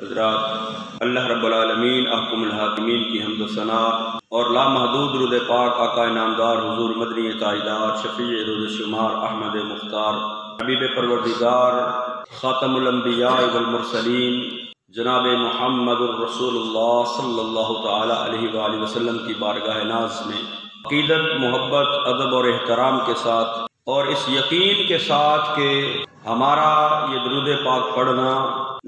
حضرات، اللہ رب العالمین احکم الحاکمین کی حمد و ثنا اور لامحدود درود پاک آقا انعامدار حضور مدنی تاجدار شفیع روز شمار احمد مختار حبیب پروردگار خاتم الانبیاء والمرسلین جناب محمد الرسول اللہ صلی اللہ تعالی علیہ وآلہ وسلم کی بارگاہ ناز میں عقیدت، محبت، ادب اور احترام کے ساتھ اور اس یقین کے ساتھ کہ ہمارا یہ درود پاک پڑھنا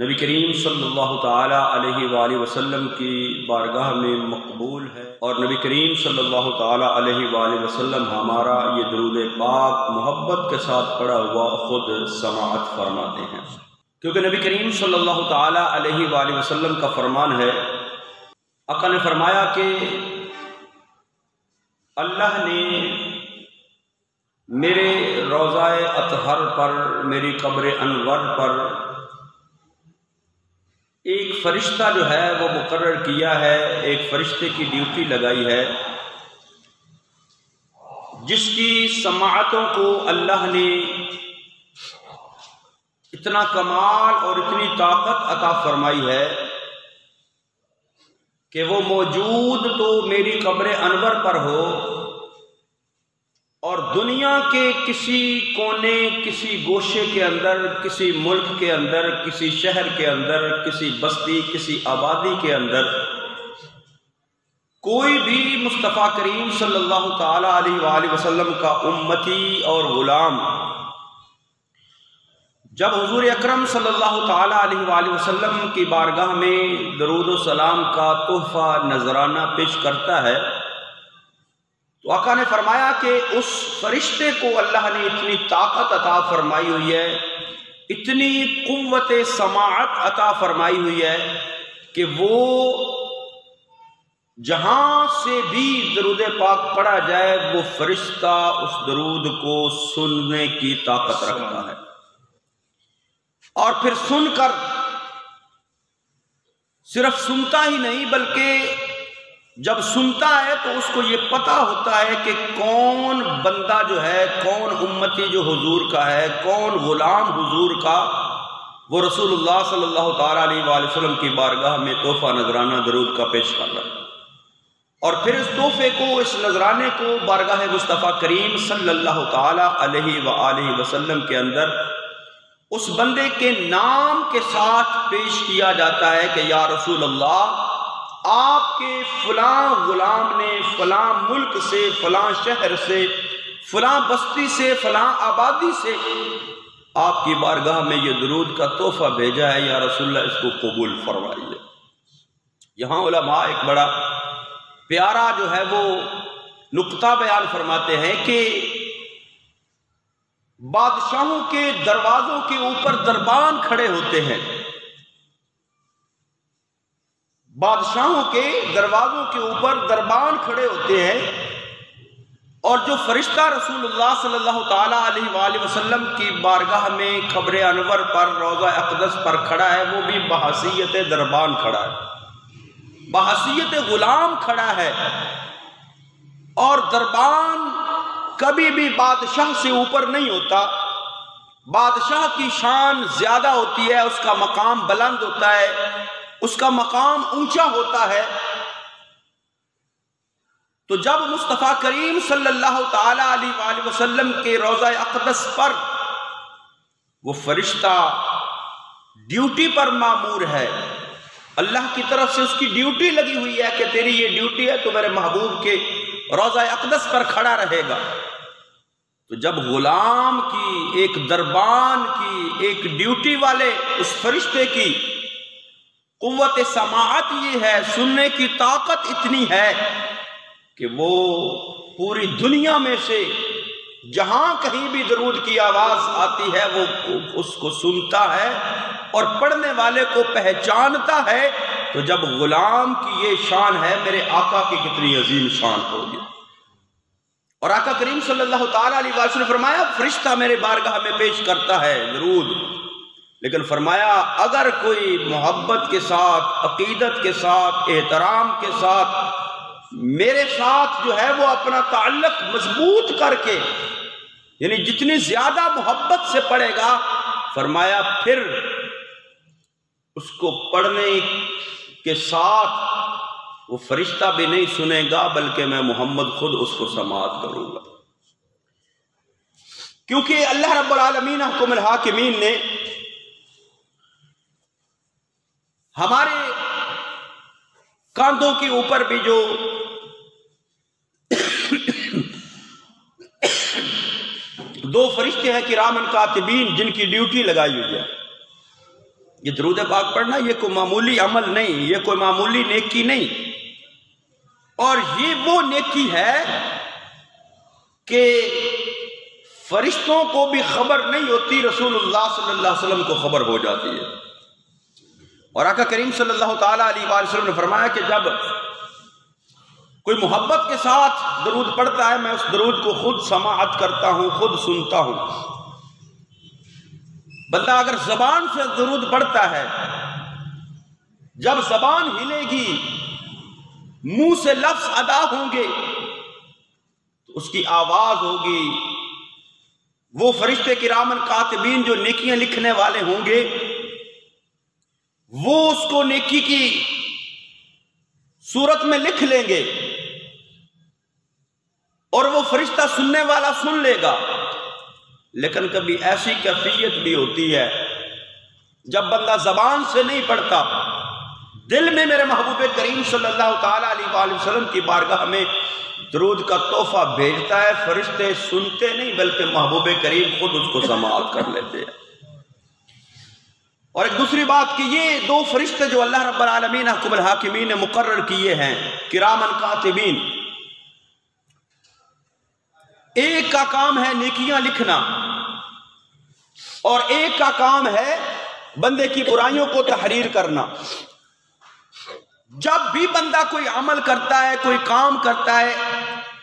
نبی کریم صلی اللہ تعالی علیہ وآلہ وسلم کی بارگاہ میں مقبول ہے، اور نبی کریم صلی اللہ تعالی علیہ وآلہ وسلم ہمارا یہ درود پاک محبت کے ساتھ پڑھا ہوا خود سماعت فرماتے ہیں، کیونکہ نبی کریم صلی اللہ تعالی علیہ وآلہ وسلم کا فرمان ہے، آقا نے فرمایا کہ اللہ نے میرے روضہ اطہر پر، میری قبر انور پر ایک فرشتہ جو ہے وہ مقرر کیا ہے، ایک فرشتے کی ڈیوٹی لگائی ہے، جس کی سماعتوں کو اللہ نے اتنا کمال اور اتنی طاقت عطا فرمائی ہے کہ وہ موجود تو میری قبر انور پر ہو اور دنیا کے کسی کونے، کسی گوشے کے اندر، کسی ملک کے اندر، کسی شہر کے اندر، کسی بستی، کسی آبادی کے اندر کوئی بھی مصطفیٰ کریم صلی اللہ تعالی علیہ وآلہ وسلم کا امتی اور غلام جب حضور اکرم صلی اللہ تعالی علیہ وآلہ وسلم کی بارگاہ میں درود و سلام کا تحفہ نذرانہ پیش کرتا ہے تو آقا نے فرمایا کہ اس فرشتے کو اللہ نے اتنی طاقت عطا فرمائی ہوئی ہے، اتنی قوت سماعت عطا فرمائی ہوئی ہے کہ وہ جہاں سے بھی درود پاک پڑھا جائے وہ فرشتہ اس درود کو سننے کی طاقت رکھتا ہے، اور پھر سن کر صرف سنتا ہی نہیں بلکہ جب سنتا ہے تو اس کو یہ پتہ ہوتا ہے کہ کون بندہ جو ہے، کون امتی جو حضور کا ہے، کون غلام حضور کا، وہ رسول اللہ صلی اللہ تعالی علیہ وآلہ وسلم کی بارگاہ میں تحفہ نذرانہ درود کا پیش کر رہا ہے، اور پھر اس تحفے کو، اس نذرانے کو بارگاہ مصطفیٰ کریم صلی اللہ تعالی علیہ وآلہ وسلم کے اندر اس بندے کے نام کے ساتھ پیش کیا جاتا ہے کہ یا رسول اللہ، آپ کے فلاں غلام نے فلاں ملک سے، فلاں شہر سے، فلاں بستی سے، فلاں آبادی سے آپ کی بارگاہ میں یہ درود کا تحفہ بھیجا ہے، یا رسول اللہ اس کو قبول فرمائیے۔ یہاں علماء ایک بڑا پیارا جو ہے وہ نقطہ بیان فرماتے ہیں کہ بادشاہوں کے دروازوں کے اوپر دربان کھڑے ہوتے ہیں، بادشاہوں کے دروازوں کے اوپر دربان کھڑے ہوتے ہیں، اور جو فرشتہ رسول اللہ صلی اللہ تعالی علیہ وآلہ وسلم کی بارگاہ میں قبر انور پر، روضہ اقدس پر کھڑا ہے، وہ بھی بحیثیت دربان کھڑا ہے، بحیثیت غلام کھڑا ہے، اور دربان کبھی بھی بادشاہ سے اوپر نہیں ہوتا، بادشاہ کی شان زیادہ ہوتی ہے، اس کا مقام بلند ہوتا ہے، اس کا مقام اونچا ہوتا ہے۔ تو جب مصطفیٰ کریم صلی اللہ تعالی علیہ وآلہ وسلم کے روضہ اقدس پر وہ فرشتہ ڈیوٹی پر مامور ہے، اللہ کی طرف سے اس کی ڈیوٹی لگی ہوئی ہے کہ تیری یہ ڈیوٹی ہے، تو میرے محبوب کے روضہ اقدس پر کھڑا رہے گا، تو جب غلام کی، ایک دربان کی، ایک ڈیوٹی والے اس فرشتے کی قوت سماعت یہ ہے، سننے کی طاقت اتنی ہے کہ وہ پوری دنیا میں سے جہاں کہیں بھی درود کی آواز آتی ہے وہ اس کو سنتا ہے اور پڑھنے والے کو پہچانتا ہے۔ تو جب غلام کی یہ شان ہے، میرے آقا کی کتنی عظیم شان ہوگی۔ اور آقا کریم صلی اللہ تعالی علیہ وسلم نے فرمایا فرشتہ میرے بارگاہ میں پیش کرتا ہے درود، لیکن فرمایا اگر کوئی محبت کے ساتھ، عقیدت کے ساتھ، احترام کے ساتھ میرے ساتھ جو ہے وہ اپنا تعلق مضبوط کر کے، یعنی جتنی زیادہ محبت سے پڑھے گا، فرمایا پھر اس کو پڑھنے کے ساتھ وہ فرشتہ بھی نہیں سنے گا بلکہ میں محمد خود اس کو سماعت کروں گا، کیونکہ اللہ رب العالمین حکم الحاکمین نے ہمارے کاندھوں کے اوپر بھی جو دو فرشتے ہیں کرامن کاتبین جن کی ڈیوٹی لگائی ہوئی ہے، یہ درود پاک پڑھنا یہ کوئی معمولی عمل نہیں، یہ کوئی معمولی نیکی نہیں، اور یہ وہ نیکی ہے کہ فرشتوں کو بھی خبر نہیں ہوتی، رسول اللہ صلی اللہ علیہ وسلم کو خبر ہو جاتی ہے۔ اور آقا کریم صلی اللہ تعالیٰ علیہ وآلہ وسلم نے فرمایا کہ جب کوئی محبت کے ساتھ درود پڑھتا ہے میں اس درود کو خود سماعت کرتا ہوں، خود سنتا ہوں۔ بندہ اگر زبان سے درود پڑھتا ہے، جب زبان ہلے گی، منہ سے لفظ ادا ہوں گے تو اس کی آواز ہوگی، وہ فرشتے کرامن کاتبین جو نیکیاں لکھنے والے ہوں گے وہ اس کو نیکی کی صورت میں لکھ لیں گے، اور وہ فرشتہ سننے والا سن لے گا۔ لیکن کبھی ایسی کیفیت بھی ہوتی ہے جب بندہ زبان سے نہیں پڑھتا، دل میں میرے محبوب کریم صلی اللہ تعالیٰ علیہ وآلہ وسلم کی بارگاہ میں درود کا تحفہ بھیجتا ہے، فرشتے سنتے نہیں بلکہ محبوب کریم خود اس کو سماعت کر لیتے ہیں۔ اور ایک دوسری بات کہ یہ دو فرشتے جو اللہ رب العالمین حکم الحاکمین نے مقرر کیے ہیں کرامن کاتبین، ایک کا کام ہے نیکیاں لکھنا اور ایک کا کام ہے بندے کی برائیوں کو تحریر کرنا۔ جب بھی بندہ کوئی عمل کرتا ہے، کوئی کام کرتا ہے،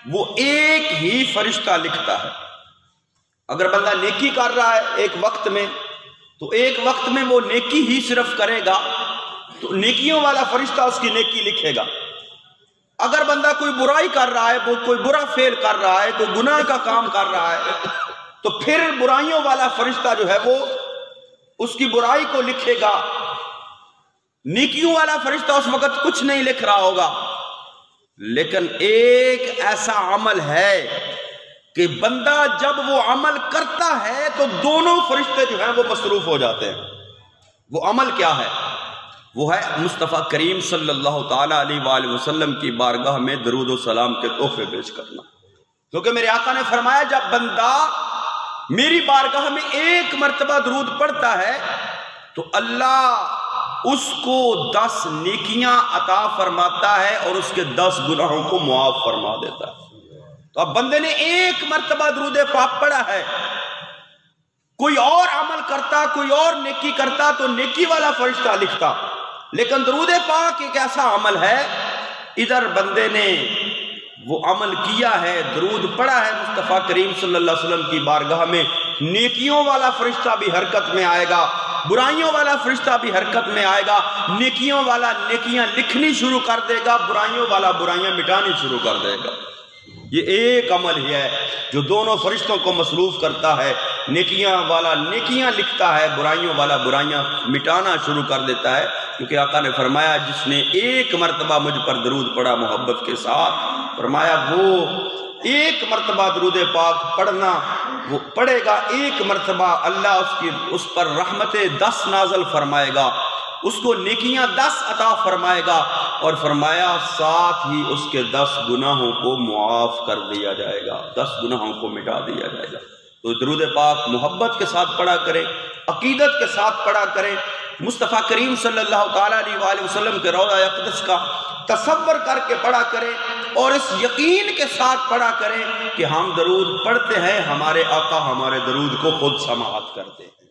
وہ ایک ہی فرشتہ لکھتا ہے۔ اگر بندہ نیکی کر رہا ہے ایک وقت میں تو ایک وقت میں وہ نیکی ہی صرف کرے گا تو نیکیوں والا فرشتہ اس کی نیکی لکھے گا۔ اگر بندہ کوئی برائی کر رہا ہے، وہ کوئی برا فعل کر رہا ہے، کوئی گناہ کا کام کر رہا ہے، تو پھر برائیوں والا فرشتہ جو ہے وہ اس کی برائی کو لکھے گا۔ نیکیوں والا فرشتہ اس وقت کچھ نہیں لکھ رہا ہوگا۔ لیکن ایک ایسا عمل ہے کہ بندہ جب وہ عمل کرتا ہے تو دونوں فرشتے جو ہیں وہ مصروف ہو جاتے ہیں۔ وہ عمل کیا ہے؟ وہ ہے مصطفیٰ کریم صلی اللہ تعالیٰ علیہ وآلہ وسلم کی بارگاہ میں درود و سلام کے تحفے پیش کرنا، کیونکہ میرے آقا نے فرمایا جب بندہ میری بارگاہ میں ایک مرتبہ درود پڑھتا ہے تو اللہ اس کو 10 نیکیاں عطا فرماتا ہے اور اس کے 10 گناہوں کو معاف فرما دیتا ہے۔ تو اب بندے نے ایک مرتبہ درود پاک پڑھا ہے، کوئی اور عمل کرتا، کوئی اور نیکی کرتا تو نیکی والا فرشتہ لکھتا، لیکن درود پاک ایک ایسا عمل ہے ادھر بندے نے وہ عمل کیا ہے، درود پڑھا ہے مصطفیٰ کریم صلی اللہ علیہ وسلم کی بارگاہ میں، نیکیوں والا فرشتہ بھی حرکت میں آئے گا، برائیوں والا فرشتہ بھی حرکت میں آئے گا، نیکیوں والا نیکیاں لکھنی شروع کر دے گا، برائیوں والا برائیاں مٹانی شروع کر دے گا۔ یہ ایک عمل ہی ہے جو دونوں فرشتوں کو مصروف کرتا ہے، نیکیاں والا نیکیاں لکھتا ہے، برائیوں والا برائیاں مٹانا شروع کر دیتا ہے، کیونکہ آقا نے فرمایا جس نے ایک مرتبہ مجھ پر درود پڑھا محبت کے ساتھ، فرمایا وہ ایک مرتبہ درود پاک پڑھنا وہ پڑھے گا، ایک مرتبہ اللہ اس پر رحمت 10 نازل فرمائے گا، اس کو نیکیاں 10 عطا فرمائے گا، اور فرمایا ساتھ ہی اس کے 10 گناہوں کو معاف کر دیا جائے گا، 10 گناہوں کو مٹا دیا جائے گا۔ تو درود پاک محبت کے ساتھ پڑھا کریں، عقیدت کے ساتھ پڑھا کریں، مصطفیٰ کریم صلی اللہ تعالیٰ علیہ وآلہ وسلم کے روضہ اقدس کا تصور کر کے پڑھا کریں، اور اس یقین کے ساتھ پڑھا کریں کہ ہم درود پڑھتے ہیں، ہمارے آقا ہمارے درود کو خود سماعت کرتے ہیں۔